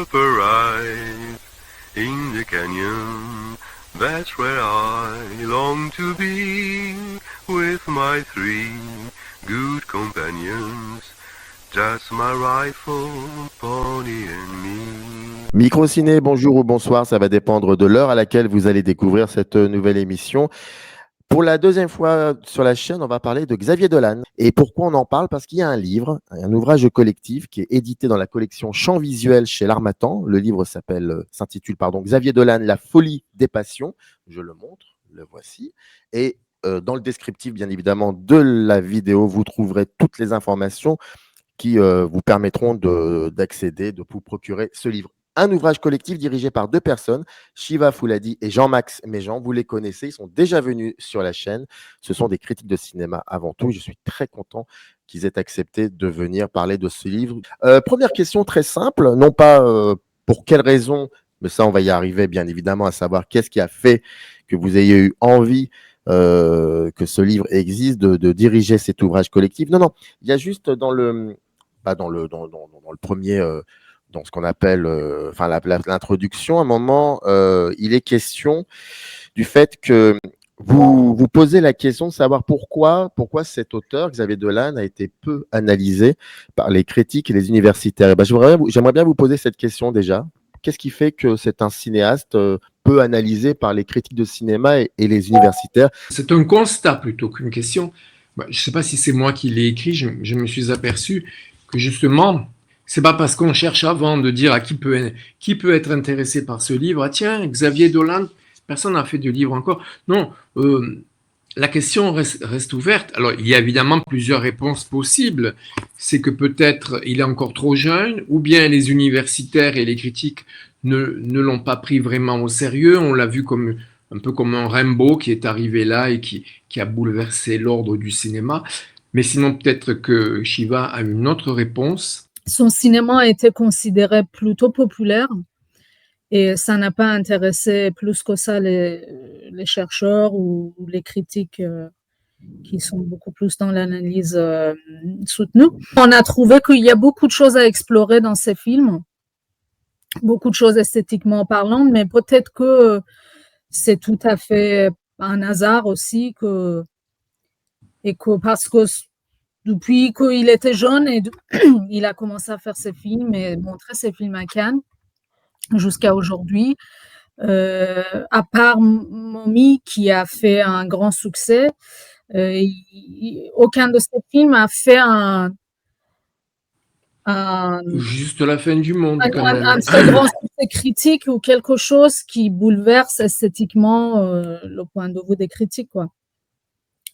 purple rise in the canyon. That's where I long to be with my three good companions. Just my rifle, pony and me. Microciné, bonjour ou bonsoir, ça va dépendre de l'heure à laquelle vous allez découvrir cette nouvelle émission. Pour la deuxième fois sur la chaîne, on va parler de Xavier Dolan. Et pourquoi on en parle? Parce qu'il y a un livre, un ouvrage collectif qui est édité dans la collection Champs visuels chez l'Harmattan. Le livre s'intitule Xavier Dolan, La folie des passions. Je le montre, le voici. Et dans le descriptif, bien évidemment, de la vidéo, vous trouverez toutes les informations qui vous permettront d'accéder, de vous procurer ce livre. Un ouvrage collectif dirigé par deux personnes, Shiva Fouladi et Jean-Max Méjean. Vous les connaissez, ils sont déjà venus sur la chaîne. Ce sont des critiques de cinéma avant tout. Je suis très content qu'ils aient accepté de venir parler de ce livre. Première question très simple, non pas pour quelle raison, mais ça on va y arriver bien évidemment, à savoir qu'est-ce qui a fait que vous ayez eu envie que ce livre existe, de diriger cet ouvrage collectif. Non, il y a juste dans le premier... dans ce qu'on appelle l'introduction, à un moment, il est question du fait que vous posez la question de savoir pourquoi cet auteur, Xavier Dolan, a été peu analysé par les critiques et les universitaires. J'aimerais bien vous poser cette question déjà. Qu'est-ce qui fait que c'est un cinéaste peu analysé par les critiques de cinéma et les universitaires? C'est un constat plutôt qu'une question. Je ne sais pas si c'est moi qui l'ai écrit, je me suis aperçu que justement... C'est pas parce qu'on cherche avant de dire à qui peut être intéressé par ce livre. Ah tiens, Xavier Dolan, personne n'a fait de livre encore. Non, la question reste ouverte. Alors, il y a évidemment plusieurs réponses possibles. C'est que peut-être il est encore trop jeune, ou bien les universitaires et les critiques ne l'ont pas pris vraiment au sérieux. On l'a vu un peu comme un Rimbaud qui est arrivé là et qui a bouleversé l'ordre du cinéma. Mais sinon, peut-être que Shiva a une autre réponse. Son cinéma a été considéré plutôt populaire et ça n'a pas intéressé plus que ça les chercheurs ou les critiques qui sont beaucoup plus dans l'analyse soutenue. On a trouvé qu'il y a beaucoup de choses à explorer dans ces films, beaucoup de choses esthétiquement parlant, mais peut-être que c'est tout à fait un hasard aussi et que parce que depuis qu'il était jeune, il a commencé à faire ses films et montrer ses films à Cannes jusqu'à aujourd'hui. À part Mommy qui a fait un grand succès, aucun de ses films a fait juste la fin du monde quand même. Un très grand succès critique ou quelque chose qui bouleverse esthétiquement le point de vue des critiques, quoi.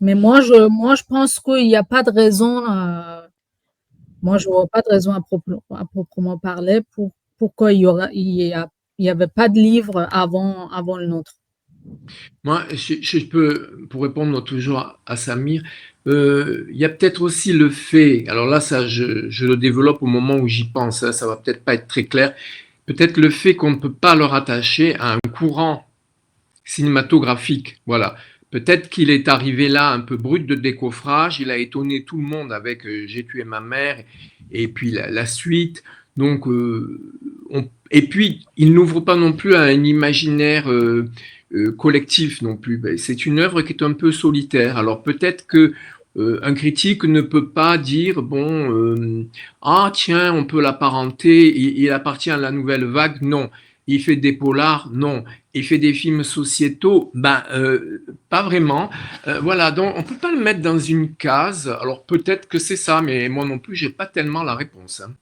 Mais moi, je pense qu'il n'y a pas de raison, moi, je ne vois pas de raison à proprement parler pourquoi il y avait pas de livre avant le nôtre. Moi, je peux, pour répondre toujours à Samir, il y a peut-être aussi le fait, alors là, ça, je le développe au moment où j'y pense, hein, ça va peut-être pas être très clair, peut-être le fait qu'on ne peut pas le rattacher à un courant cinématographique, voilà. Peut-être qu'il est arrivé là un peu brut de décoffrage, il a étonné tout le monde avec J'ai tué ma mère et puis la suite. Donc, et puis, il n'ouvre pas non plus à un imaginaire collectif non plus. C'est une œuvre qui est un peu solitaire. Alors peut-être que un critique ne peut pas dire ah tiens, on peut l'apparenter, il appartient à la nouvelle vague. Non. Il fait des polars, non. Il fait des films sociétaux, pas vraiment. Voilà, donc on peut pas le mettre dans une case. Alors peut-être que c'est ça, mais moi non plus, j'ai pas tellement la réponse. Hein.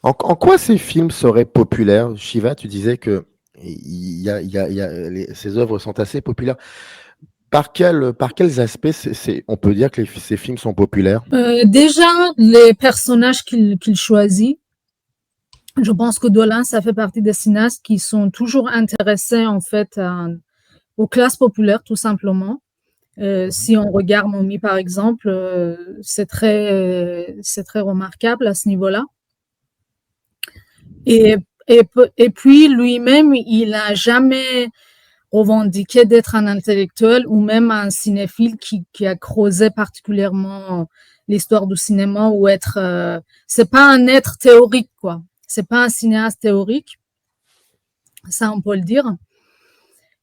En quoi ces films seraient populaires? Shiva, tu disais que ces œuvres sont assez populaires. Par quels aspects on peut dire que ces films sont populaires? Déjà, les personnages qu'il choisit. Je pense que Dolan, ça fait partie des cinéastes qui sont toujours intéressés en fait aux classes populaires, tout simplement. Si on regarde Mommy par exemple, c'est très remarquable à ce niveau-là. Et puis lui-même, il n'a jamais revendiqué d'être un intellectuel ou même un cinéphile qui a creusé particulièrement l'histoire du cinéma ou c'est pas un être théorique, quoi. C'est pas un cinéaste théorique. ça on peut le dire.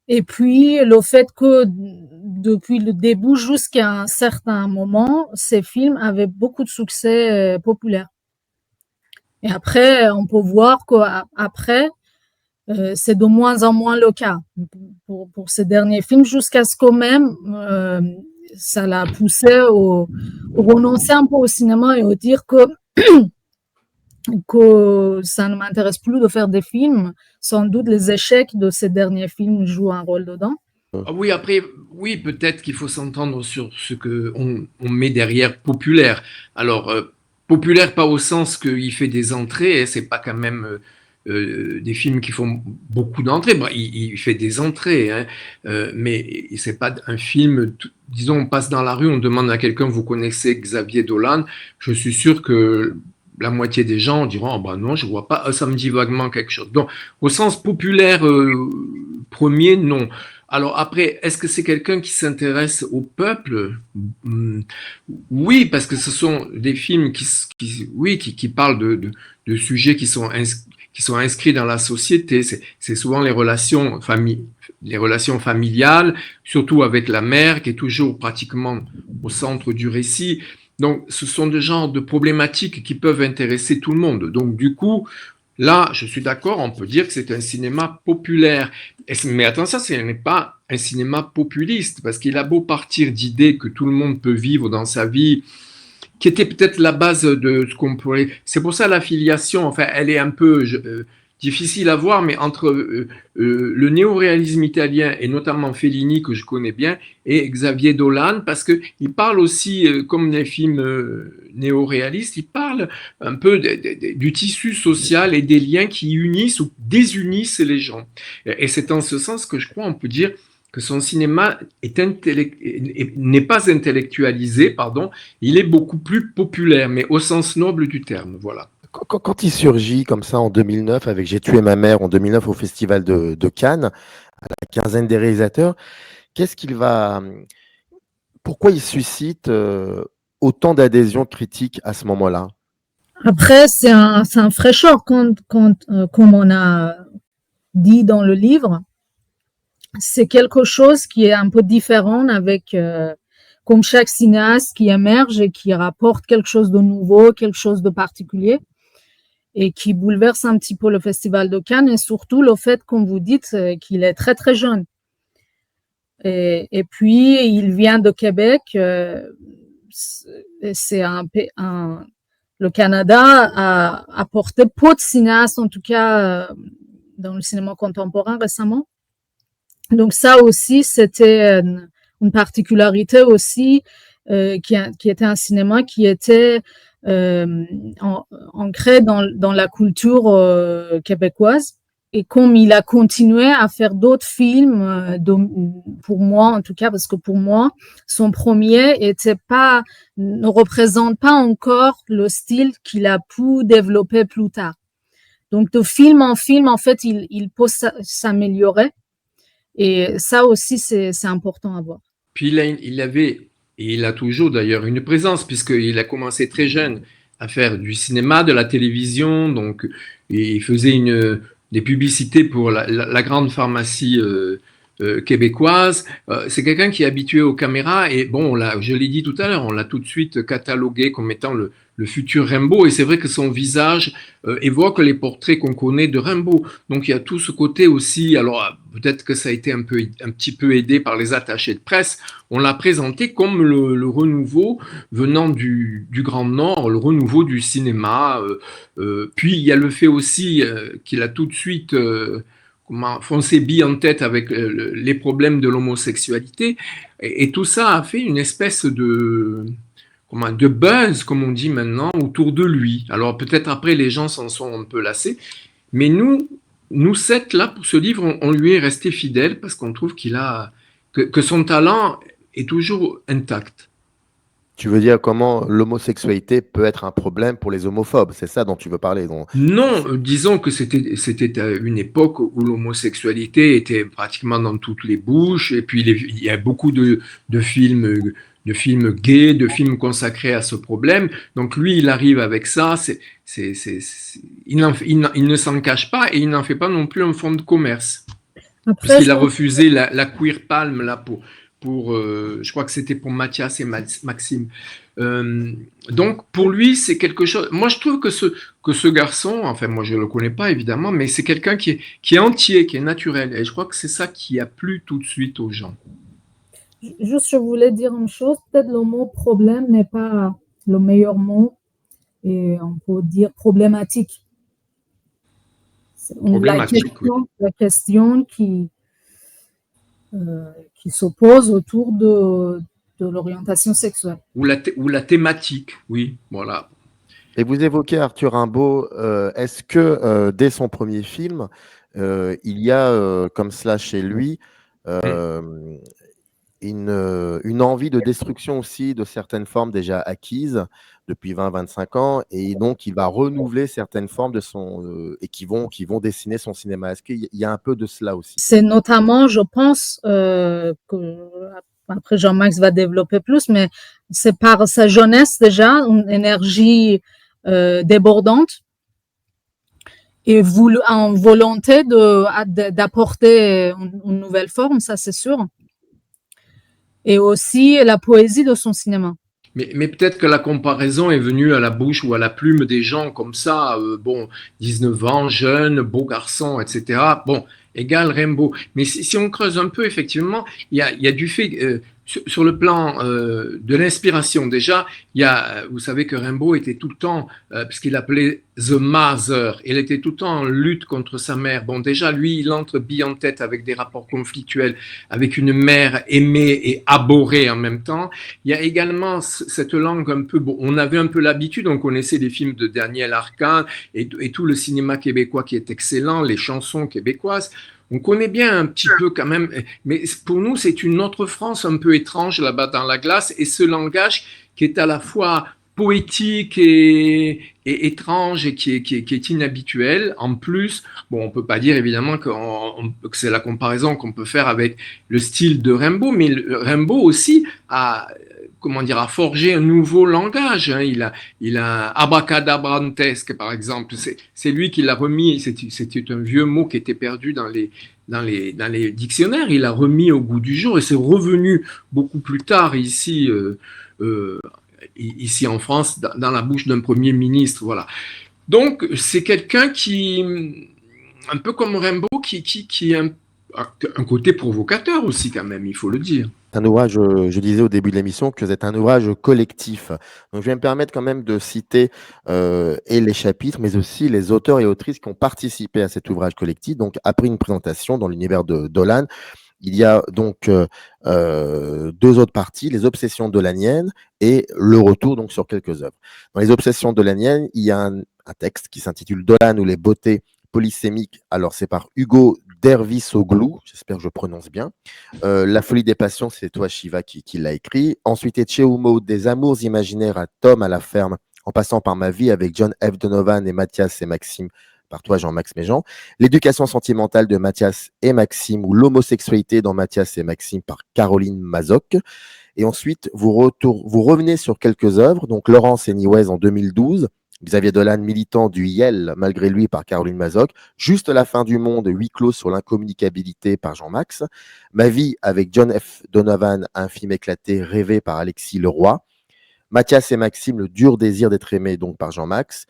Et puis le fait que depuis le début jusqu'à un certain moment, ces films avaient beaucoup de succès populaire. Et après, on peut voir qu'après, c'est de moins en moins le cas pour ces derniers films, jusqu'à ce que même ça l'a poussé au renoncer un peu au cinéma et au dire que ça ne m'intéresse plus de faire des films. Sans doute les échecs de ces derniers films jouent un rôle dedans. Ah oui, après, oui, peut-être qu'il faut s'entendre sur ce que on met derrière populaire. Alors, populaire pas au sens qu'il fait des entrées, hein, c'est pas quand même des films qui font beaucoup d'entrées. Bon, il fait des entrées, hein, mais c'est pas un film. Disons, on passe dans la rue, on demande à quelqu'un, vous connaissez Xavier Dolan? Je suis sûr que la moitié des gens diront, oh, bah non, je vois pas, ça me dit vaguement quelque chose. Donc, au sens populaire premier, non. Alors après, est-ce que c'est quelqu'un qui s'intéresse au peuple? Oui, parce que ce sont des films qui parlent de sujets qui sont inscrits dans la société. C'est souvent les relations familiales, surtout avec la mère, qui est toujours pratiquement au centre du récit. Donc, ce sont des genres de problématiques qui peuvent intéresser tout le monde. Donc, du coup, là, je suis d'accord, on peut dire que c'est un cinéma populaire. Mais attention, ce n'est pas un cinéma populiste, parce qu'il a beau partir d'idées que tout le monde peut vivre dans sa vie, qui était peut-être la base de ce qu'on pourrait... C'est pour ça l'affiliation, enfin, elle est un peu difficile à voir, mais entre le néoréalisme italien, et notamment Fellini, que je connais bien, et Xavier Dolan, parce qu'il parle aussi, comme les films néoréalistes, il parle un peu du tissu social et des liens qui unissent ou désunissent les gens. Et c'est en ce sens que je crois, on peut dire que son cinéma n'est pas intellectualisé, pardon, il est beaucoup plus populaire, mais au sens noble du terme, voilà. Quand il surgit comme ça en 2009 avec J'ai tué ma mère en 2009 au Festival de Cannes, à la quinzaine des réalisateurs, pourquoi il suscite autant d'adhésion critique à ce moment-là? Après, c'est un fraîcheur, comme on a dit dans le livre. C'est quelque chose qui est un peu différent avec, comme chaque cinéaste qui émerge et qui rapporte quelque chose de nouveau, quelque chose de particulier et qui bouleverse un petit peu le Festival de Cannes et surtout le fait, comme vous dites, qu'il est très très jeune. Et puis, il vient de Québec. C'est le Canada a apporté peu de cinéastes, en tout cas dans le cinéma contemporain récemment. Donc ça aussi, c'était une particularité aussi qui était un cinéma qui était ancré dans la culture québécoise. Et comme il a continué à faire d'autres films, pour moi en tout cas, parce que pour moi, son premier ne représente pas encore le style qu'il a pu développer plus tard. Donc de film en film, en fait, il peut s'améliorer. Et ça aussi, c'est important à voir. Puis il avait, et il a toujours d'ailleurs, une présence, puisqu'il a commencé très jeune à faire du cinéma, de la télévision, donc il faisait des publicités pour la grande pharmacie québécoise. C'est quelqu'un qui est habitué aux caméras et bon, je l'ai dit tout à l'heure, on l'a tout de suite catalogué comme étant le futur Rimbaud et c'est vrai que son visage évoque les portraits qu'on connaît de Rimbaud. Donc il y a tout ce côté aussi, alors peut-être que ça a été un petit peu aidé par les attachés de presse, on l'a présenté comme le renouveau venant du Grand Nord, le renouveau du cinéma. Puis il y a le fait aussi qu'il a tout de suite foncé bille en tête avec les problèmes de l'homosexualité. Et tout ça a fait une espèce de buzz, comme on dit maintenant, autour de lui. Alors peut-être après les gens s'en sont un peu lassés, mais nous 7 là pour ce livre, on lui est resté fidèle parce qu'on trouve que son talent est toujours intact. Tu veux dire comment l'homosexualité peut être un problème pour les homophobes? C'est ça dont tu veux parler? Non, disons que c'était une époque où l'homosexualité était pratiquement dans toutes les bouches, et puis il y a beaucoup de films films gays, de films consacrés à ce problème. Donc lui, il arrive avec ça. Il ne s'en cache pas et il n'en fait pas non plus un fonds de commerce. Après, Puisqu'il a refusé la Queer Palm là je crois que c'était pour Mathias et Maxime. Donc pour lui, c'est quelque chose. Moi, je trouve que ce garçon, enfin moi je le connais pas évidemment, mais c'est quelqu'un qui est entier, qui est naturel. Et je crois que c'est ça qui a plu tout de suite aux gens. juste, je voulais dire une chose. Peut-être le mot problème n'est pas le meilleur mot, et on peut dire problématique. Problématique, oui. La question qui s'oppose autour de l'orientation sexuelle. Ou la thématique, oui, voilà. Et vous évoquez Arthur Rimbaud. Est-ce que dès son premier film, il y a, comme cela chez lui, une envie de destruction aussi de certaines formes déjà acquises depuis 20-25 ans, et donc il va renouveler certaines formes de et qui vont dessiner son cinéma. Est-ce qu'il y a un peu de cela aussi? C'est notamment, je pense, que après Jean-Max va développer plus, mais c'est par sa jeunesse déjà, une énergie débordante et en volonté d'apporter une nouvelle forme, ça c'est sûr. Et aussi la poésie de son cinéma. Mais peut-être que la comparaison est venue à la bouche ou à la plume des gens comme ça, 19 ans, jeune, beau garçon, etc. Bon, égal Rimbaud. Mais si on creuse un peu, effectivement, il y a du fait, sur le plan de l'inspiration, déjà, vous savez que Rimbaud était tout le temps, parce qu'il appelait The Mother, il était tout le temps en lutte contre sa mère. Bon, déjà, lui, il entre bille en tête avec des rapports conflictuels, avec une mère aimée et abhorrée en même temps. Il y a également cette langue un peu, on avait un peu l'habitude, on connaissait les films de Daniel Arcand et tout le cinéma québécois qui est excellent, les chansons québécoises. On connaît bien un petit peu quand même, mais pour nous, c'est une autre France un peu étrange là-bas dans la glace, et ce langage qui est à la fois poétique et étrange et qui est inhabituel. En plus, bon, on peut pas dire évidemment que c'est la comparaison qu'on peut faire avec le style de Rimbaud, mais Rimbaud aussi a forgé un nouveau langage. Hein. Il a abracadabrantesque, par exemple. C'est lui qui l'a remis. C'était un vieux mot qui était perdu dans les dictionnaires. Il l'a remis au goût du jour et c'est revenu beaucoup plus tard ici en France, dans la bouche d'un premier ministre. Voilà. Donc, c'est quelqu'un qui, un peu comme Rimbaud, qui a un côté provocateur aussi, quand même, il faut le dire. Un ouvrage, je disais au début de l'émission que c'est un ouvrage collectif. Donc, je vais me permettre quand même de citer et les chapitres, mais aussi les auteurs et autrices qui ont participé à cet ouvrage collectif. Donc, après une présentation dans l'univers de Dolan, il y a donc deux autres parties, les obsessions dolaniennes et le retour donc sur quelques œuvres. Dans les obsessions dolaniennes, il y a un texte qui s'intitule Dolan ou les beautés polysémiques. Alors, c'est par Hugo Dervisoglou, j'espère que je prononce bien. La folie des passions, c'est toi, Shiva, qui l'a écrit. Ensuite, Etcheumo, des amours imaginaires à Tom à la ferme, en passant par ma vie avec John F. Donovan et Mathias et Maxime, par toi, Jean-Max Méjean. L'éducation sentimentale de Mathias et Maxime, ou l'homosexualité dans Mathias et Maxime, par Caroline Mazoc. Et ensuite, vous revenez sur quelques œuvres, donc Laurence Anyways en 2012, Xavier Dolan, militant du YEL, malgré lui, par Caroline Mazoc. Juste la fin du monde, huis clos sur l'incommunicabilité, par Jean-Max. Ma vie avec John F. Donovan, un film éclaté, rêvé, par Alexis Leroy. Mathias et Maxime, le dur désir d'être aimé, donc par Jean-Max.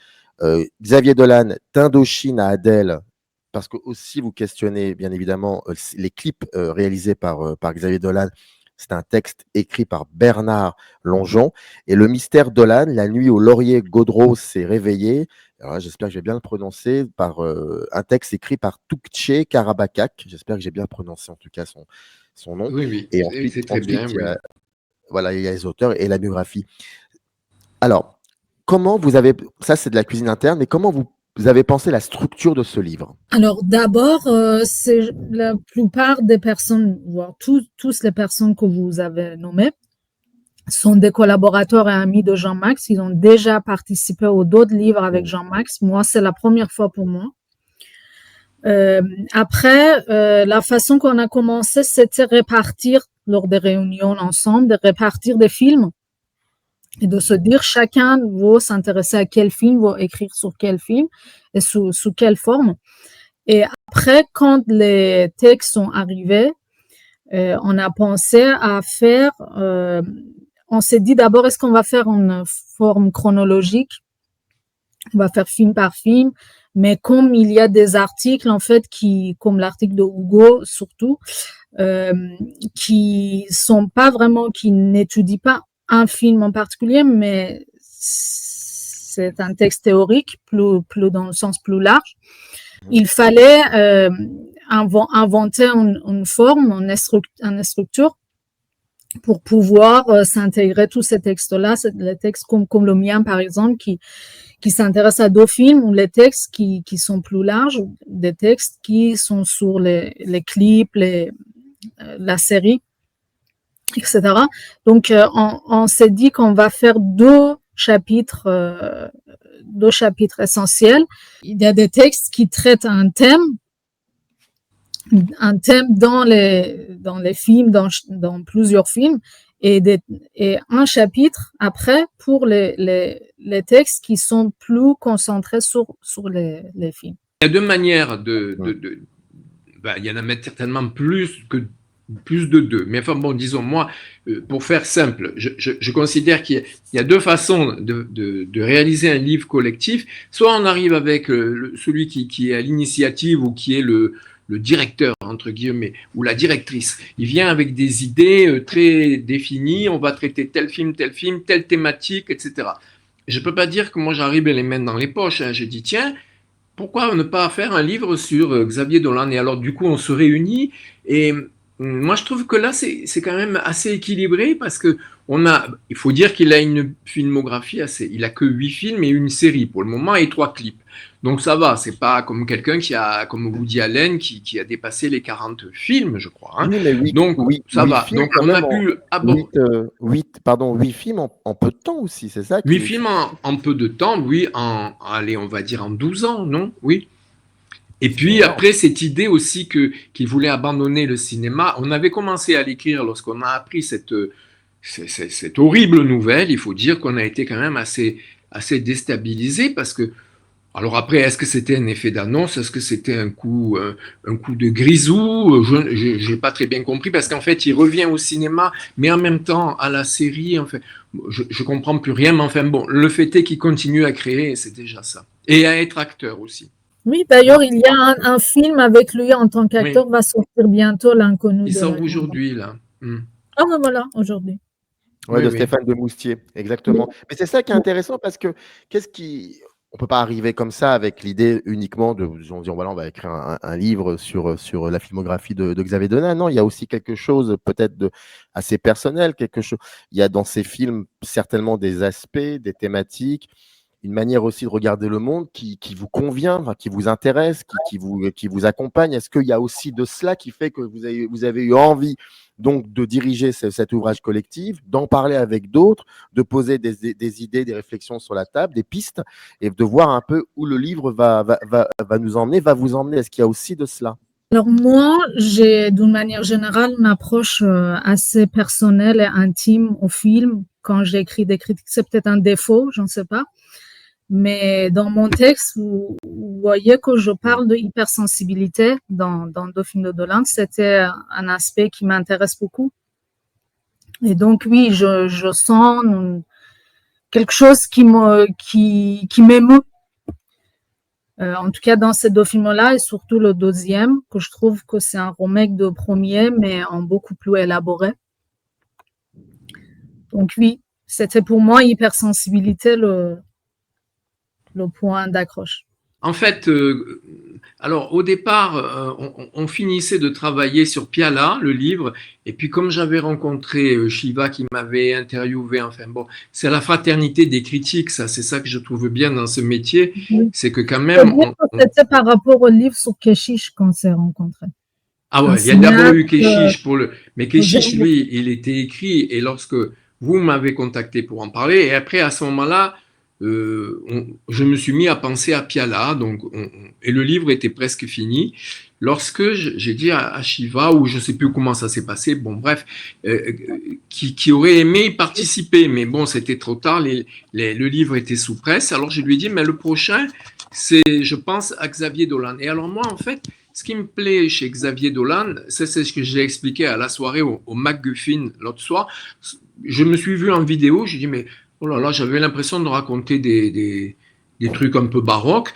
Xavier Dolan, d'Indochine à Adèle, parce que aussi vous questionnez bien évidemment les clips réalisés par Xavier Dolan. C'est un texte écrit par Bernard Longeon. Et le mystère Dolan, la nuit où Laurier Gaudreau s'est réveillé, alors là, j'espère que j'ai bien le prononcé, par un texte écrit par Toukché Karabakak. J'espère que j'ai bien prononcé en tout cas son nom. Oui, et ensuite, c'est très bien. Oui. Voilà, il y a les auteurs et la biographie. Alors, comment vous avez, ça c'est de la cuisine interne, mais comment vous avez pensé la structure de ce livre? Alors d'abord, c'est la plupart des personnes, voire tous les personnes que vous avez nommées, sont des collaborateurs et amis de Jean-Max. Ils ont déjà participé aux d'autres livres avec Jean-Max. Moi, c'est la première fois pour moi. Après, la façon qu'on a commencé, c'était répartir lors des réunions ensemble, de répartir des films et de se dire chacun va s'intéresser à quel film, va écrire sur quel film et sous quelle forme. Et après, quand les textes sont arrivés, on a pensé à faire, on s'est dit d'abord, est-ce qu'on va faire une forme chronologique? On va faire film par film, mais comme il y a des articles, en fait, comme l'article de Hugo, surtout, qui n'étudient pas un film en particulier, mais c'est un texte théorique, plus dans le sens plus large. Il fallait inventer une forme, une structure pour pouvoir s'intégrer tous ces textes-là, les textes comme le mien par exemple, qui s'intéressent à 2 films, ou les textes qui sont plus larges, des textes qui sont sur les clips, la série, etc. Donc on s'est dit qu'on va faire 2 chapitres essentiels. Il y a des textes qui traitent un thème dans les films, dans plusieurs films, et un chapitre après pour les textes qui sont plus concentrés sur les films. Il y a 2 manières il y en a certainement plus de 2. Mais enfin bon, disons, moi, pour faire simple, je considère qu'il y a 2 façons de réaliser un livre collectif. Soit on arrive avec celui qui est à l'initiative ou qui est le directeur, entre guillemets, ou la directrice. Il vient avec des idées très définies, on va traiter tel film, telle thématique, etc. Je ne peux pas dire que moi j'arrive les mains dans les poches. Je dis, tiens, pourquoi ne pas faire un livre sur Xavier Dolan? Et alors, du coup, on se réunit et moi, je trouve que là, c'est quand même assez équilibré parce que il faut dire qu'il a une filmographie il a que 8 films et une série pour le moment et 3 clips. Donc ça va, c'est pas comme quelqu'un comme Woody Allen qui a dépassé les 40 films, je crois. Hein. Oui, mais donc ça va. Donc on a pu aborder 8 films en peu de temps aussi, c'est ça? 8 films en peu de temps, oui, allez, on va dire en 12 ans, non? Oui. Et puis après, cette idée aussi qu'il voulait abandonner le cinéma, on avait commencé à l'écrire lorsqu'on a appris cette horrible nouvelle. Il faut dire qu'on a été quand même assez déstabilisé parce que, alors après, est-ce que c'était un effet d'annonce? Est-ce que c'était un coup de grisou? Je n'ai pas très bien compris parce qu'en fait, il revient au cinéma, mais en même temps à la série. En fait, je comprends plus rien, mais enfin bon, le fait est qu'il continue à créer, c'est déjà ça. Et à être acteur aussi. Oui, d'ailleurs, il y a un film avec lui en tant qu'acteur, va sortir bientôt, L'Inconnu. Il sort aujourd'hui, là. Ah ben voilà, aujourd'hui. Oui, de Stéphane de Moustier, exactement. Oui. Mais c'est ça qui est intéressant parce que on peut pas arriver comme ça avec l'idée uniquement de dire voilà, on va écrire un livre sur la filmographie de Xavier Dolan. Non, il y a aussi quelque chose peut-être de assez personnel, il y a dans ces films certainement des aspects, des thématiques, une manière aussi de regarder le monde qui vous convient, qui vous intéresse, qui vous accompagne. Est-ce qu'il y a aussi de cela qui fait que vous avez eu envie donc de diriger cet ouvrage collectif, d'en parler avec d'autres, de poser des idées, des réflexions sur la table, des pistes, et de voir un peu où le livre va nous emmener, va vous emmener? Est-ce qu'il y a aussi de cela? Alors moi, j'ai d'une manière générale une approche assez personnelle et intime au film. Quand j'écris des critiques, c'est peut-être un défaut, j'en sais pas. Mais dans mon texte, vous voyez que je parle de hypersensibilité dans 2 films de Dolan. C'était un aspect qui m'intéresse beaucoup. Et donc, oui, je sens quelque chose qui m'émeut. En tout cas, dans ces 2 films-là, et surtout le 2e, que je trouve que c'est un remake de premier, mais en beaucoup plus élaboré. Donc, oui, c'était pour moi hypersensibilité le point d'accroche. En fait, alors au départ, on finissait de travailler sur Piala, le livre, et puis comme j'avais rencontré Shiva qui m'avait interviewé, enfin bon, c'est la fraternité des critiques, ça, c'est ça que je trouve bien dans ce métier, c'est que quand même... C'était par rapport au livre sur Keshish qu'on s'est rencontrés. Ah ouais, il y a d'abord eu Keshish mais Keshish, lui, il était écrit, et lorsque vous m'avez contacté pour en parler, et après, à ce moment-là, je me suis mis à penser à Piala, et le livre était presque fini. Lorsque j'ai dit à Shiva, ou je ne sais plus comment ça s'est passé, bon bref, qui aurait aimé y participer, mais bon, c'était trop tard, le livre était sous presse, alors je lui ai dit, mais le prochain, c'est, je pense, à Xavier Dolan. Et alors moi, en fait, ce qui me plaît chez Xavier Dolan, c'est ce que j'ai expliqué à la soirée au MacGuffin l'autre soir. Je me suis vu en vidéo, j'ai dit, mais oh là là, j'avais l'impression de raconter des trucs un peu baroques.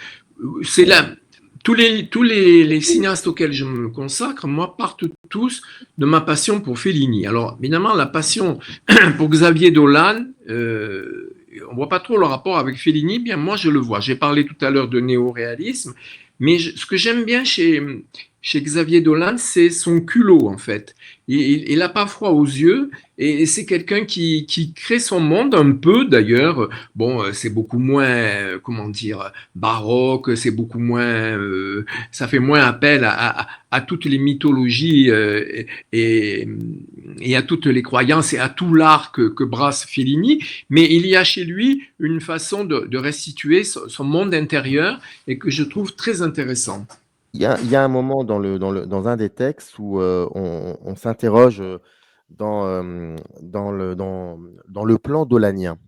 C'est là, tous les cinéastes auxquels je me consacre, moi, partent tous de ma passion pour Fellini. Alors, évidemment, la passion pour Xavier Dolan, on voit pas trop le rapport avec Fellini, bien moi je le vois. J'ai parlé tout à l'heure de néo-réalisme, mais ce que j'aime bien chez Xavier Dolan, c'est son culot en fait. Il n'a pas froid aux yeux et c'est quelqu'un qui crée son monde un peu d'ailleurs. Bon, c'est beaucoup moins, comment dire, baroque, c'est beaucoup moins, ça fait moins appel à toutes les mythologies et à toutes les croyances et à tout l'art que brasse Fellini, mais il y a chez lui une façon de restituer son monde intérieur et que je trouve très intéressant. Il y a un moment dans un des textes où on s'interroge dans le plan dolanien.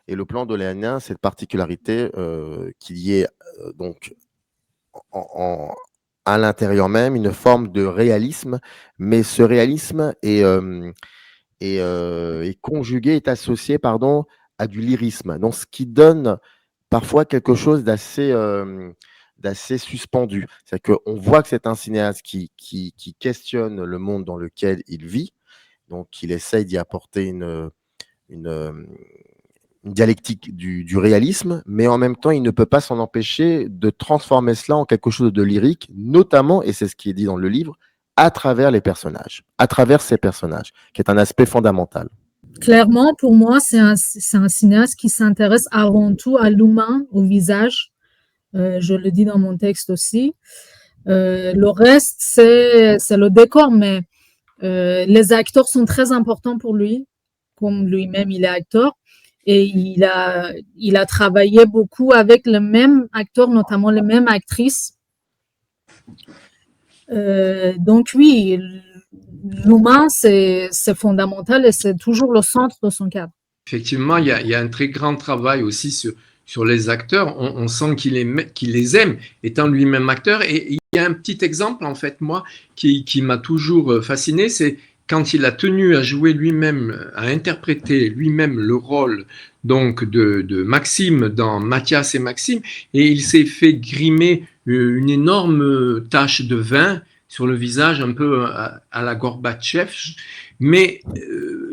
Et le plan dolanien, cette particularité qu'il y ait donc à l'intérieur même une forme de réalisme, mais ce réalisme est conjugué, est associé, pardon, à du lyrisme. Donc, ce qui donne parfois quelque chose d'assez suspendu. C'est-à-dire qu'on voit que c'est un cinéaste qui questionne le monde dans lequel il vit, donc il essaye d'y apporter une dialectique du réalisme, mais en même temps, il ne peut pas s'en empêcher de transformer cela en quelque chose de lyrique, notamment, et c'est ce qui est dit dans le livre, à travers les personnages, à travers ces personnages, qui est un aspect fondamental. Clairement, pour moi, c'est un cinéaste qui s'intéresse avant tout à l'humain, au visage. Je le dis dans mon texte aussi. Le reste, c'est le décor, mais les acteurs sont très importants pour lui, comme lui-même, il est acteur. Et il a travaillé beaucoup avec les mêmes acteurs, notamment les mêmes actrices. Donc oui, l'humain, c'est fondamental et c'est toujours le centre de son cadre. Effectivement, il y a un très grand travail aussi sur les acteurs. On sent qu'il les aime, étant lui-même acteur. Et il y a un petit exemple, en fait, moi, qui m'a toujours fasciné, c'est quand il a tenu à jouer lui-même, à interpréter lui-même le rôle donc de Maxime dans Mathias et Maxime, et il s'est fait grimer une énorme tache de vin sur le visage, un peu à la Gorbatchev. Mais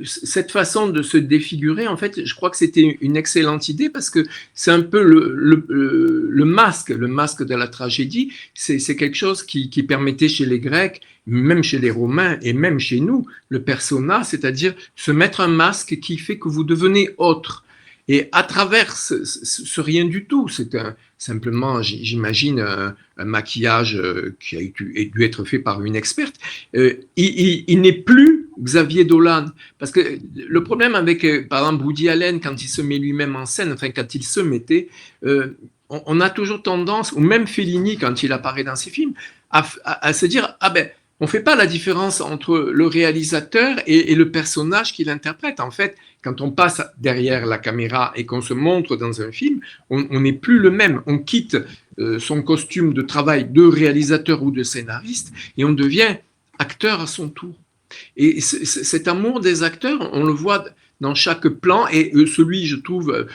cette façon de se défigurer, en fait, je crois que c'était une excellente idée parce que c'est un peu le masque de la tragédie. C'est quelque chose qui permettait chez les Grecs, même chez les Romains et même chez nous, le persona, c'est-à-dire se mettre un masque qui fait que vous devenez autre. Et à travers ce rien du tout, c'est simplement, j'imagine, un maquillage qui a dû être fait par une experte, il n'est plus Xavier Dolan. Parce que le problème avec, par exemple, Woody Allen, quand il se met lui-même en scène, enfin, quand il se mettait, on a toujours tendance, ou même Fellini, quand il apparaît dans ses films, à se dire, ah ben, on ne fait pas la différence entre le réalisateur et le personnage qu'il interprète. En fait, quand on passe derrière la caméra et qu'on se montre dans un film, on n'est plus le même. On quitte son costume de travail de réalisateur ou de scénariste et on devient acteur à son tour. Et cet amour des acteurs, on le voit dans chaque plan, et celui, je trouve,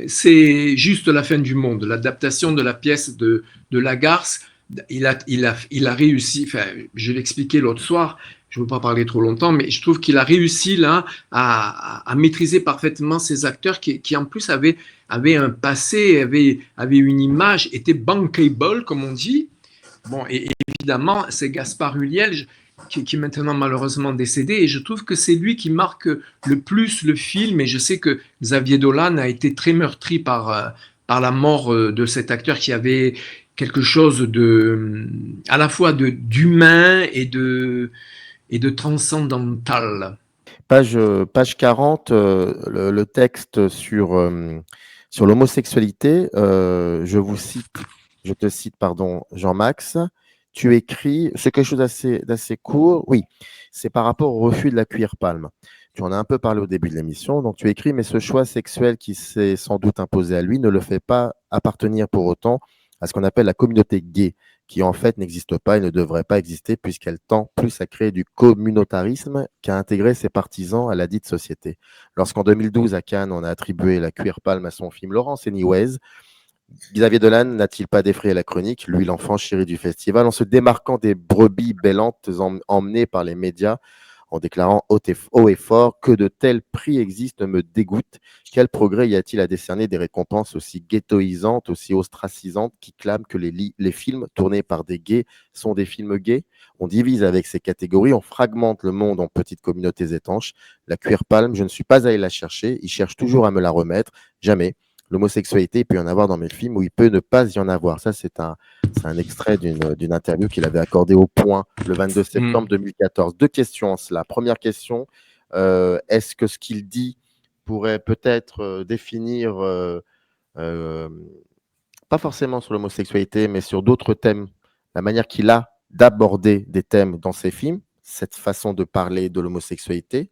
c'est juste la fin du monde, l'adaptation de la pièce de Lagarce. Il a réussi, enfin, je l'expliquais l'autre soir, je ne veux pas parler trop longtemps, mais je trouve qu'il a réussi là à maîtriser parfaitement ces acteurs qui en plus avaient un passé, avaient une image, étaient bankable, comme on dit. Bon, et évidemment, c'est Gaspard Ulliel qui est maintenant malheureusement décédé, et je trouve que c'est lui qui marque le plus le film, et je sais que Xavier Dolan a été très meurtri par la mort de cet acteur qui avait quelque chose à la fois d'humain et de transcendantal. Page 40, le texte sur l'homosexualité, je te cite, pardon, Jean-Max. Tu écris, c'est quelque chose d'assez court, oui, c'est par rapport au refus de la Queer Palm. Tu en as un peu parlé au début de l'émission, donc tu écris, mais ce choix sexuel qui s'est sans doute imposé à lui ne le fait pas appartenir pour autant à ce qu'on appelle la communauté gay, qui en fait n'existe pas et ne devrait pas exister puisqu'elle tend plus à créer du communautarisme qu'à intégrer ses partisans à la dite société. Lorsqu'en 2012, à Cannes, on a attribué la Queer Palm à son film Laurence Anyways, Xavier Dolan n'a-t-il pas défrayé la chronique, lui l'enfant chéri du festival, en se démarquant des brebis bêlantes emmenées par les médias, en déclarant haut et fort que de tels prix existent me dégoûtent. Quel progrès y a-t-il à décerner des récompenses aussi ghettoisantes, aussi ostracisantes, qui clament que les films tournés par des gays sont des films gays? On divise avec ces catégories, on fragmente le monde en petites communautés étanches. La Queer Palm, je ne suis pas allé la chercher, ils cherchent toujours à me la remettre, jamais. L'homosexualité, il peut y en avoir dans mes films ou il peut ne pas y en avoir. Ça, c'est un extrait d'une interview qu'il avait accordée au Point le 22 septembre 2014. Deux questions en cela. Première question, est-ce que ce qu'il dit pourrait peut-être définir, pas forcément sur l'homosexualité, mais sur d'autres thèmes, la manière qu'il a d'aborder des thèmes dans ses films, cette façon de parler de l'homosexualité,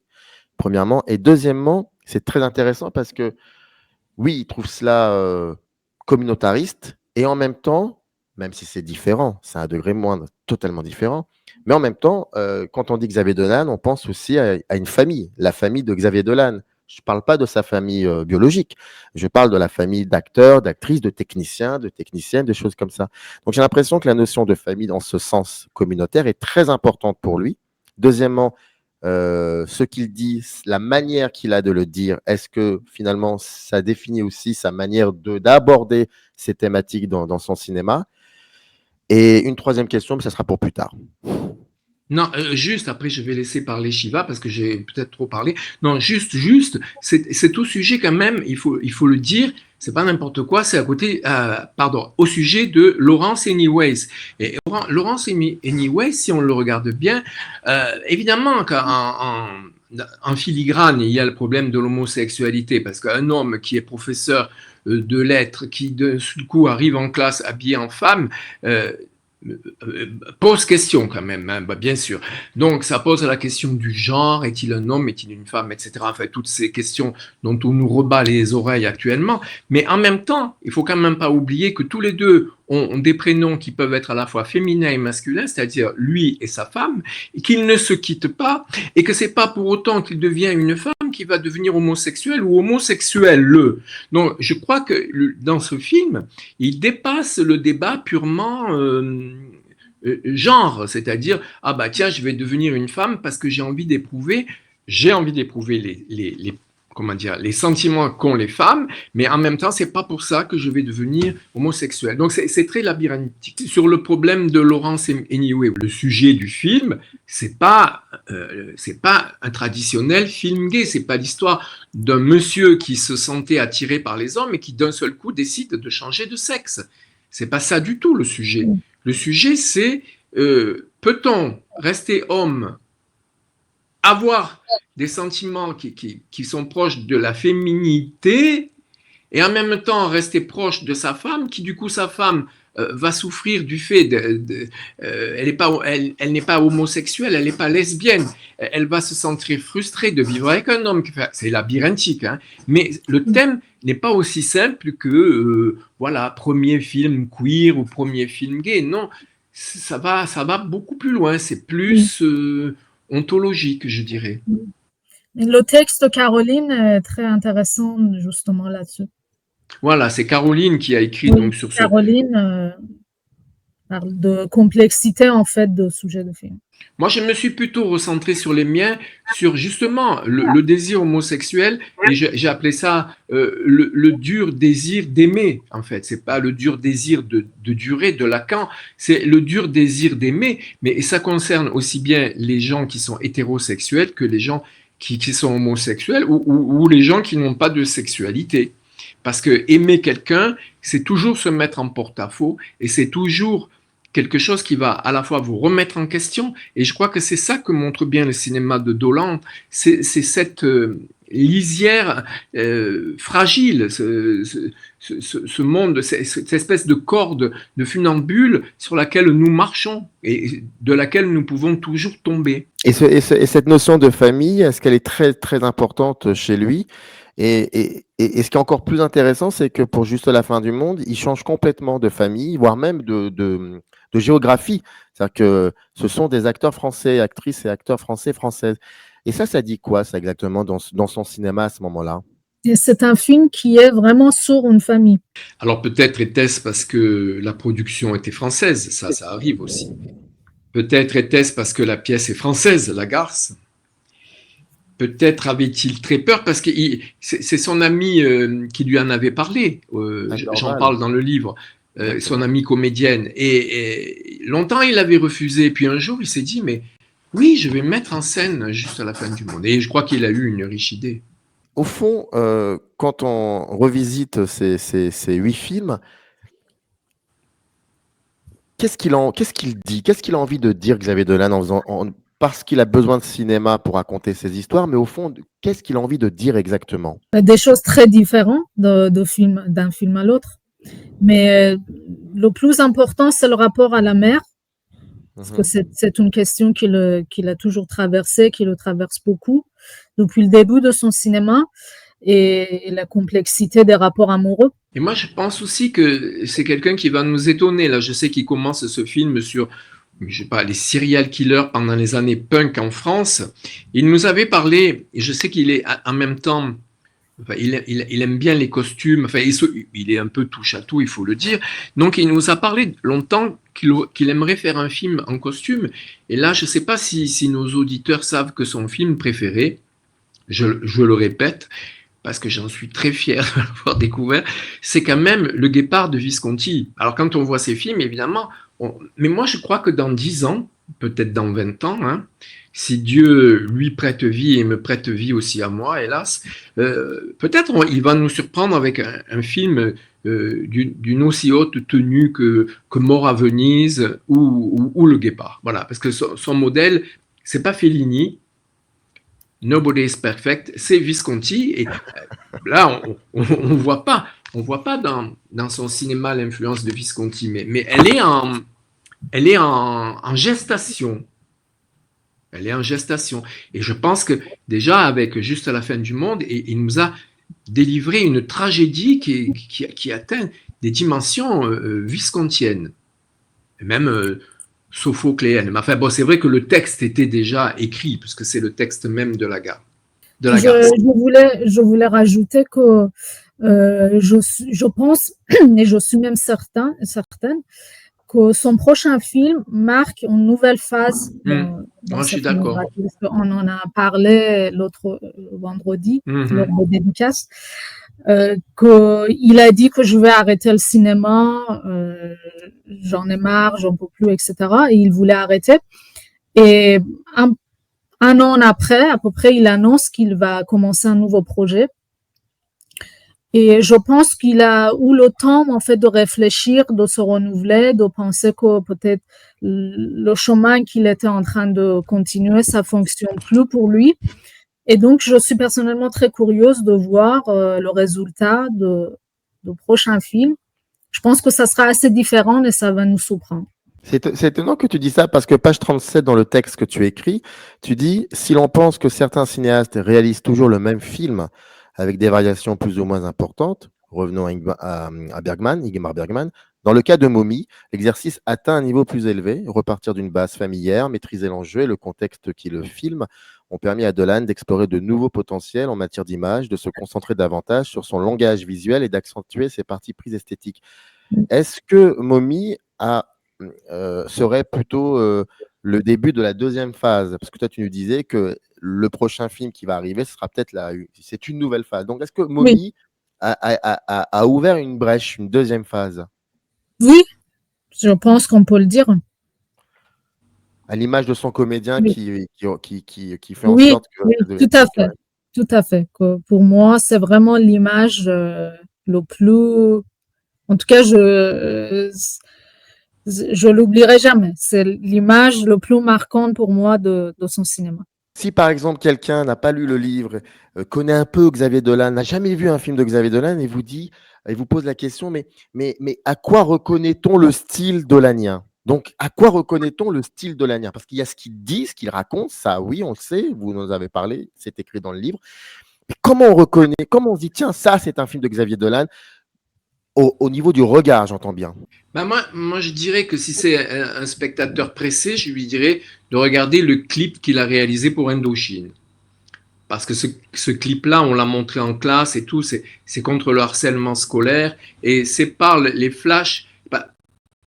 premièrement. Et deuxièmement, c'est très intéressant parce que oui, il trouve cela communautariste et en même temps, même si c'est différent, c'est à un degré moindre, totalement différent, mais en même temps, quand on dit Xavier Dolan, on pense aussi à une famille, la famille de Xavier Dolan. Je ne parle pas de sa famille biologique, je parle de la famille d'acteurs, d'actrices, de techniciens, de techniciennes, des choses comme ça. Donc j'ai l'impression que la notion de famille dans ce sens communautaire est très importante pour lui. Deuxièmement, ce qu'il dit, la manière qu'il a de le dire, est-ce que finalement ça définit aussi sa manière d'aborder ces thématiques dans son cinéma? Et une troisième question, mais ça sera pour plus tard. Non, juste, après je vais laisser parler Shiva parce que j'ai peut-être trop parlé. Non, juste, c'est au sujet quand même, il faut le dire, c'est pas n'importe quoi, c'est à côté, au sujet de Laurence Anyways. Et Laurence Anyways, si on le regarde bien, évidemment en filigrane, il y a le problème de l'homosexualité, parce qu'un homme qui est professeur de lettres, qui d'un coup arrive en classe habillé en femme, pose question quand même, hein, bien sûr. Donc ça pose la question du genre, est-il un homme, est-il une femme, etc. Enfin, toutes ces questions dont on nous rebat les oreilles actuellement. Mais en même temps, il faut quand même pas oublier que tous les deux ont des prénoms qui peuvent être à la fois féminins et masculins, c'est-à-dire lui et sa femme, et qu'ils ne se quittent pas, et que c'est pas pour autant qu'il devient une femme qui va devenir homosexuel ou homosexuel. Donc je crois que dans ce film, il dépasse le débat purement genre, c'est-à-dire ah bah tiens, je vais devenir une femme parce que j'ai envie d'éprouver les sentiments qu'ont les femmes, mais en même temps, c'est pas pour ça que je vais devenir homosexuel. Donc c'est très labyrinthique. Sur le problème de Laurence Anyway, le sujet du film, c'est pas un traditionnel film gay, c'est pas l'histoire d'un monsieur qui se sentait attiré par les hommes et qui d'un seul coup décide de changer de sexe. C'est pas ça du tout le sujet. Le sujet, c'est peut-on rester homme, avoir des sentiments qui sont proches de la féminité et en même temps rester proche de sa femme, qui du coup sa femme va souffrir du fait elle n'est pas homosexuelle, elle n'est pas lesbienne, elle va se sentir frustrée de vivre avec un homme. C'est labyrinthique, hein, mais le thème n'est pas aussi simple que premier film queer ou premier film gay. Non, ça va beaucoup plus loin, c'est plus ontologique, je dirais. Le texte de Caroline est très intéressant justement là-dessus. Voilà, c'est Caroline qui a écrit donc sur Caroline parle de complexité en fait de sujet de film. Moi, je me suis plutôt recentré sur les miens, sur justement le désir homosexuel, et j'ai appelé ça le dur désir d'aimer, en fait. C'est pas le dur désir de durer de Lacan, c'est le dur désir d'aimer, mais ça concerne aussi bien les gens qui sont hétérosexuels que les gens qui sont homosexuels ou les gens qui n'ont pas de sexualité. Parce que aimer quelqu'un, c'est toujours se mettre en porte-à-faux et c'est toujours quelque chose qui va à la fois vous remettre en question, et je crois que c'est ça que montre bien le cinéma de Dolan, c'est cette lisière fragile, ce monde, cette espèce de corde de funambule sur laquelle nous marchons et de laquelle nous pouvons toujours tomber. Et cette notion de famille, est-ce qu'elle est très, très importante chez lui? Et ce qui est encore plus intéressant, c'est que pour Juste la fin du monde, il change complètement de famille, voire même de géographie. C'est-à-dire que ce sont des acteurs français, actrices et acteurs français, françaises. Et ça dit quoi, ça, exactement, dans son cinéma à ce moment-là? Et c'est un film qui est vraiment sur une famille. Alors peut-être était-ce parce que la production était française, ça arrive aussi. Peut-être était-ce parce que la pièce est française, La Garce. Peut-être avait-il très peur parce que c'est son ami qui lui en avait parlé. J'en parle dans le livre. Son amie comédienne. Et longtemps, il avait refusé. Puis un jour, il s'est dit, mais oui, je vais mettre en scène Juste à la fin du monde. Et je crois qu'il a eu une riche idée. Au fond, quand on revisite ces 8 films, qu'est-ce qu'il dit? Qu'est-ce qu'il a envie de dire, Xavier Dolan, parce qu'il a besoin de cinéma pour raconter ses histoires, mais au fond, qu'est-ce qu'il a envie de dire exactement? Des choses très différentes d'un film à l'autre. Mais le plus important, c'est le rapport à la mer, parce que c'est une question qu'il a toujours traversée, qui le traverse beaucoup depuis le début de son cinéma, et la complexité des rapports amoureux. Et moi, je pense aussi que c'est quelqu'un qui va nous étonner. Là, je sais qu'il commence ce film sur, je sais pas, les serial killers pendant les années punk en France. Il nous avait parlé, et je sais qu'il est en même temps, enfin, il aime bien les costumes, enfin, il est un peu touche à tout, il faut le dire. Donc, il nous a parlé longtemps qu'il aimerait faire un film en costume. Et là, je ne sais pas si nos auditeurs savent que son film préféré, je le répète, parce que j'en suis très fier de l'avoir découvert, c'est quand même Le Guépard de Visconti. Alors quand on voit ces films, évidemment, mais moi je crois que dans 10 ans, peut-être dans 20 ans, hein, si Dieu lui prête vie et me prête vie aussi à moi, hélas, peut-être il va nous surprendre avec un film d'une aussi haute tenue que Mort à Venise ou Le Guépard. Voilà, parce que son modèle, c'est pas Fellini, Nobody is Perfect, c'est Visconti. Et là, on voit pas dans son cinéma l'influence de Visconti, mais elle est en gestation. Elle est en gestation. Et je pense que déjà, avec Juste à la fin du monde, il nous a délivré une tragédie qui atteint des dimensions viscontiennes. Et même sophocléenne. Mais enfin, bon, c'est vrai que le texte était déjà écrit, puisque c'est le texte même de la Garce. Je voulais rajouter que je pense, et je suis même certaine, que son prochain film marque une nouvelle phase dans je suis d'accord. On en a parlé l'autre vendredi, lors de dédicace. Qu'il a dit que je vais arrêter le cinéma, j'en ai marre, j'en peux plus, etc. Et il voulait arrêter. Et un an après, à peu près, il annonce qu'il va commencer un nouveau projet. Et je pense qu'il a eu le temps, en fait, de réfléchir, de se renouveler, de penser que peut-être le chemin qu'il était en train de continuer, ça fonctionne plus pour lui. Et donc, je suis personnellement très curieuse de voir le résultat de prochains films. Je pense que ça sera assez différent et ça va nous surprendre. C'est étonnant que tu dis ça parce que page 37 dans le texte que tu écris, tu dis « Si l'on pense que certains cinéastes réalisent toujours le même film avec des variations plus ou moins importantes, revenons à Ingmar Bergman, dans le cas de Mommy, l'exercice atteint un niveau plus élevé, repartir d'une base familière, maîtriser l'enjeu et le contexte qui le filme ont permis à Dolan d'explorer de nouveaux potentiels en matière d'image, de se concentrer davantage sur son langage visuel et d'accentuer ses parties prises esthétiques. » Est-ce que Mommy serait plutôt le début de la deuxième phase? Parce que toi, tu nous disais que le prochain film qui va arriver, ce sera peut-être c'est une nouvelle phase. Donc, est-ce que Mommy a ouvert une brèche, une deuxième phase? Oui, je pense qu'on peut le dire. À l'image de son comédien qui fait en sorte que... Oui, tout à fait. Que pour moi, c'est vraiment l'image le plus... En tout cas, Je l'oublierai jamais. C'est l'image le plus marquante pour moi de son cinéma. Si par exemple quelqu'un n'a pas lu le livre, connaît un peu Xavier Dolan, n'a jamais vu un film de Xavier Dolan et vous pose la question, mais à quoi reconnaît-on le style dolanien? Donc, à quoi reconnaît-on le style dolanien? Parce qu'il y a ce qu'il dit, ce qu'il raconte, ça oui, on le sait, vous nous en avez parlé, c'est écrit dans le livre. Mais comment on reconnaît, comment on se dit, tiens, ça c'est un film de Xavier Dolan, au niveau du regard, j'entends bien. Ben moi, je dirais que si c'est un spectateur pressé, je lui dirais de regarder le clip qu'il a réalisé pour Indochine. Parce que ce clip-là, on l'a montré en classe et tout, c'est contre le harcèlement scolaire et c'est par les flashs,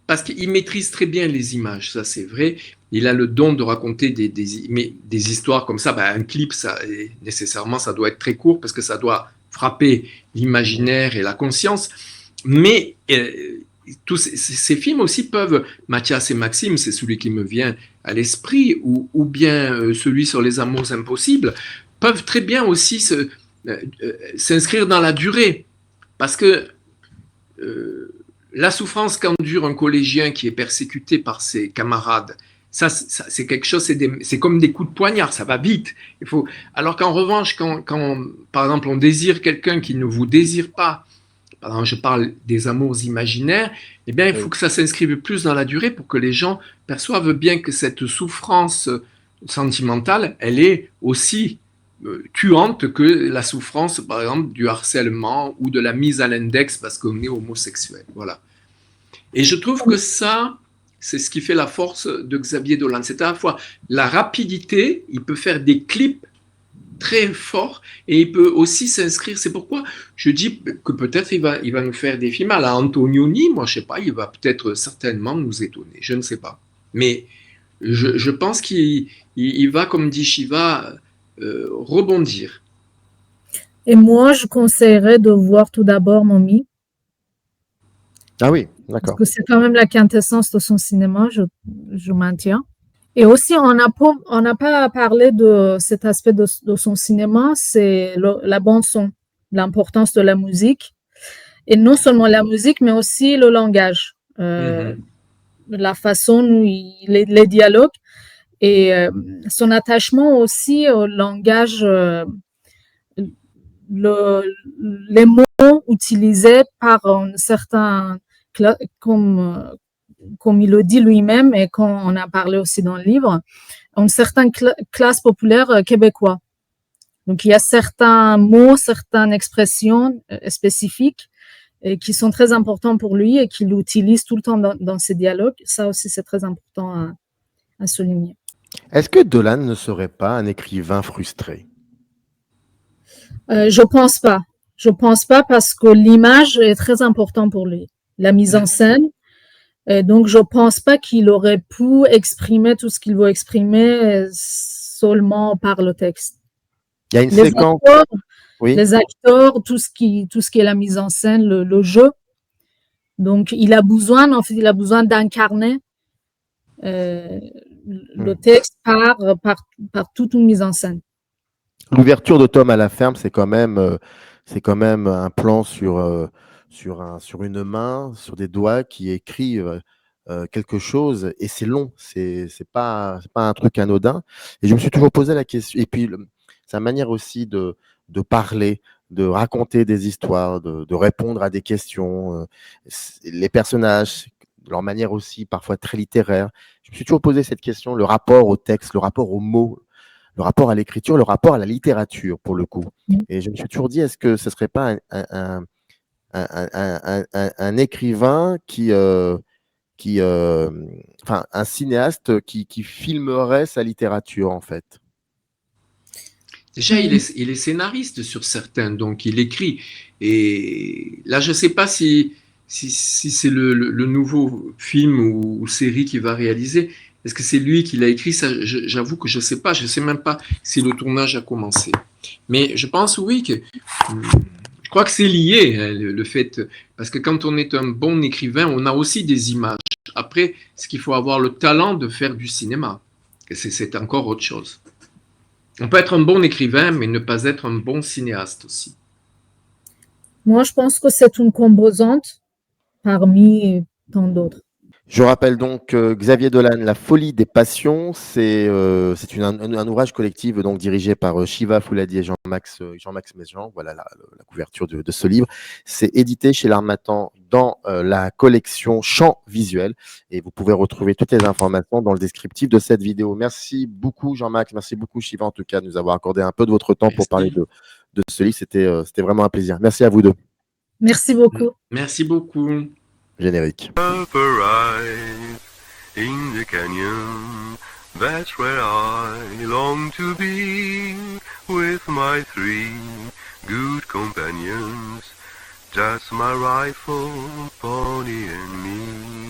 parce qu'il maîtrise très bien les images, ça c'est vrai. Il a le don de raconter des histoires comme ça. Un clip, nécessairement, ça doit être très court parce que ça doit frapper l'imaginaire et la conscience. Mais tous ces films aussi peuvent, Mathias et Maxime, c'est celui qui me vient à l'esprit, ou bien celui sur les amours impossibles, peuvent très bien aussi s'inscrire dans la durée. Parce que la souffrance qu'endure un collégien qui est persécuté par ses camarades, ça c'est quelque chose, c'est comme des coups de poignard, ça va vite. Alors qu'en revanche, quand, par exemple, on désire quelqu'un qui ne vous désire pas, par exemple, je parle des amours imaginaires, eh bien, il faut que ça s'inscrive plus dans la durée pour que les gens perçoivent bien que cette souffrance sentimentale, elle est aussi tuante que la souffrance, par exemple, du harcèlement ou de la mise à l'index parce qu'on est homosexuel. Voilà. Et je trouve que ça, c'est ce qui fait la force de Xavier Dolan. C'est à la fois la rapidité, il peut faire des clips très forts et il peut aussi s'inscrire. C'est pourquoi je dis que peut-être il va nous faire des films à la Antonioni. Moi, je ne sais pas, il va peut-être certainement nous étonner. Je ne sais pas. Mais je pense qu'il va, comme dit Shiva, rebondir. Et moi, je conseillerais de voir tout d'abord Mommy. Ah oui, d'accord. Parce que c'est quand même la quintessence de son cinéma, je maintiens. Et aussi, on n'a pas parlé de cet aspect de son cinéma, c'est la bande-son, l'importance de la musique. Et non seulement la musique, mais aussi le langage, la façon, les dialogues, et son attachement aussi au langage, les mots utilisés par un certain, comme il le dit lui-même et qu'on a parlé aussi dans le livre, une certaine classe populaire québécois. Donc, il y a certains mots, certaines expressions spécifiques qui sont très importants pour lui et qu'il utilise tout le temps dans ses dialogues. Ça aussi, c'est très important à souligner. Est-ce que Dolan ne serait pas un écrivain frustré? Je pense pas. Je pense pas parce que l'image est très importante pour lui. La mise en scène. Donc, je pense pas qu'il aurait pu exprimer tout ce qu'il veut exprimer seulement par le texte. Il y a une séquence. Les acteurs, tout ce qui est la mise en scène, le jeu. Donc, il a besoin d'incarner le texte par toute une mise en scène. L'ouverture de Tom à la ferme, c'est quand même un plan sur une main, sur des doigts qui écrivent quelque chose, et c'est long, c'est pas un truc anodin. Et je me suis toujours posé la question, et puis sa manière aussi de parler, de raconter des histoires, de répondre à des questions, les personnages, leur manière aussi parfois très littéraire. Je me suis toujours posé cette question, le rapport au texte, le rapport aux mots, le rapport à l'écriture, le rapport à la littérature pour le coup. Et je me suis toujours dit, est-ce que ce serait pas un écrivain un cinéaste qui filmerait sa littérature en fait? Déjà, il est scénariste sur certains, donc il écrit. Et là, je ne sais pas si c'est le nouveau film ou série qu'il va réaliser. Est-ce que c'est lui qui l'a écrit? Ça, j'avoue que je ne sais pas. Je ne sais même pas si le tournage a commencé. Mais je pense, oui, je crois que c'est lié, le fait. Parce que quand on est un bon écrivain, on a aussi des images. Après, ce qu'il faut avoir le talent de faire du cinéma. C'est encore autre chose. On peut être un bon écrivain, mais ne pas être un bon cinéaste aussi. Moi, je pense que c'est une composante parmi tant d'autres. Je rappelle donc Xavier Dolan, La folie des passions. C'est un ouvrage collectif donc dirigé par Shiva Fouladi et Jean-Max Mesjean. Voilà la couverture de ce livre. C'est édité chez l'Harmattan dans la collection Champs visuels. Et vous pouvez retrouver toutes les informations dans le descriptif de cette vidéo. Merci beaucoup Jean-Max, merci beaucoup Shiva en tout cas de nous avoir accordé un peu de votre temps pour parler de ce livre. C'était vraiment un plaisir. Merci à vous deux. Merci beaucoup. Merci beaucoup. Générique. Upper eyes in the canyon, that's where I long to be, with my 3 good companions, just my rifle, pony and me.